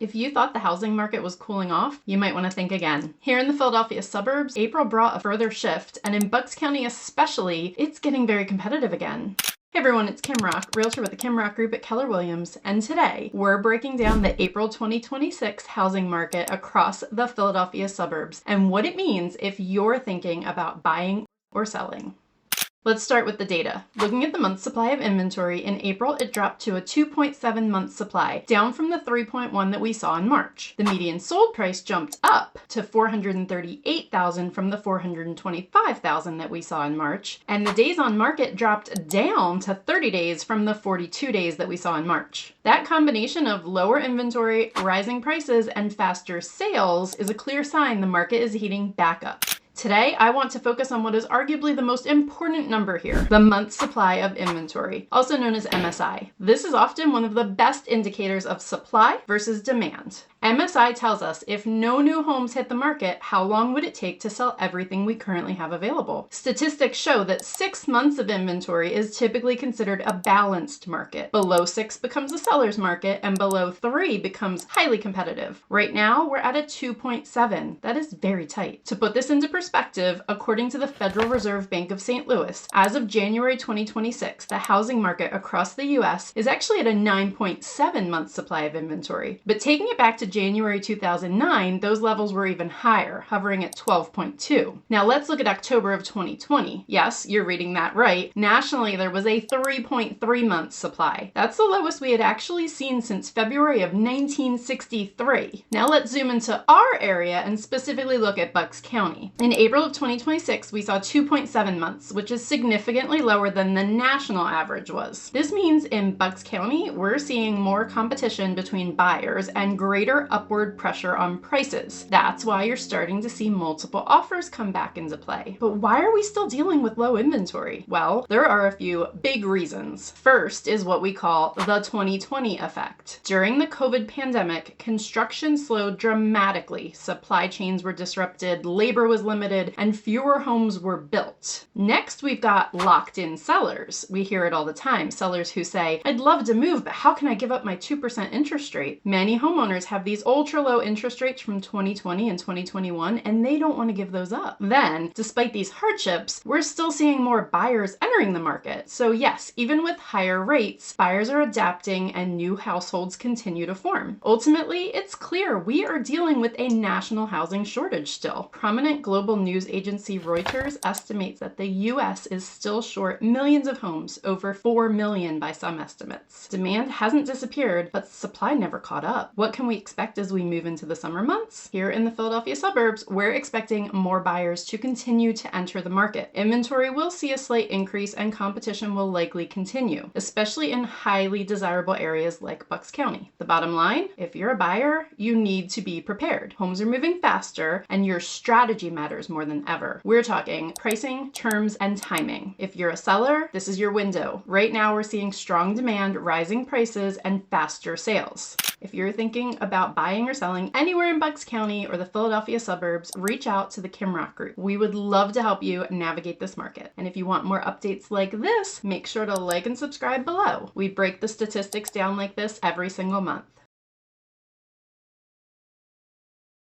If you thought the housing market was cooling off, you might want to think again. Here in the Philadelphia suburbs, April brought a further shift, and in Bucks County especially, it's getting very competitive again. Hey everyone, it's Kim Rock, realtor with the Kim Rock Group at Keller Williams, and today we're breaking down the April 2026 housing market across the Philadelphia suburbs and what it means if you're thinking about buying or selling. Let's start with the data. Looking at the month supply of inventory, in April it dropped to a 2.7 month supply, down from the 3.1 that we saw in March. The median sold price jumped up to $438,000 from the $425,000 that we saw in March, and the days on market dropped down to 30 days from the 42 days that we saw in March. That combination of lower inventory, rising prices, and faster sales is a clear sign the market is heating back up. Today, I want to focus on what is arguably the most important number here, the month supply of inventory, also known as MSI. This is often one of the best indicators of supply versus demand. MSI tells us if no new homes hit the market, how long would it take to sell everything we currently have available? Statistics show that 6 months of inventory is typically considered a balanced market. Below 6 becomes a seller's market, and below 3 becomes highly competitive. Right now, we're at a 2.7. That is very tight. To put this into perspective, according to the Federal Reserve Bank of St. Louis, as of January 2026, the housing market across the U.S. is actually at a 9.7 month supply of inventory. But taking it back to January 2009, those levels were even higher, hovering at 12.2. Now let's look at October of 2020. Yes, you're reading that right. Nationally, there was a 3.3 month supply. That's the lowest we had actually seen since February of 1963. Now let's zoom into our area and specifically look at Bucks County. In April of 2026, we saw 2.7 months, which is significantly lower than the national average was. This means in Bucks County, we're seeing more competition between buyers and greater upward pressure on prices. That's why you're starting to see multiple offers come back into play. But why are we still dealing with low inventory? Well, there are a few big reasons. First is what we call the 2020 effect. During the COVID pandemic, construction slowed dramatically. Supply chains were disrupted, labor was limited, and fewer homes were built. Next, we've got locked-in sellers. We hear it all the time. Sellers who say, "I'd love to move, but how can I give up my 2% interest rate?" Many homeowners have these ultra low interest rates from 2020 and 2021, and they don't want to give those up. Then, despite these hardships, we're still seeing more buyers entering the market. So yes, even with higher rates, buyers are adapting and new households continue to form. Ultimately, it's clear we are dealing with a national housing shortage still. Prominent global news agency Reuters estimates that the US is still short millions of homes, over 4 million by some estimates. Demand hasn't disappeared, but supply never caught up. What can we expect as we move into the summer months? Here in the Philadelphia suburbs, we're expecting more buyers to continue to enter the market. Inventory will see a slight increase and competition will likely continue, especially in highly desirable areas like Bucks County. The bottom line, if you're a buyer, you need to be prepared. Homes are moving faster and your strategy matters more than ever. We're talking pricing, terms, and timing. If you're a seller, this is your window. Right now, we're seeing strong demand, rising prices, and faster sales. If you're thinking about buying or selling anywhere in Bucks County or the Philadelphia suburbs, reach out to the Kim Rock Group. We would love to help you navigate this market. And if you want more updates like this, make sure to like and subscribe below. We break the statistics down like this every single month.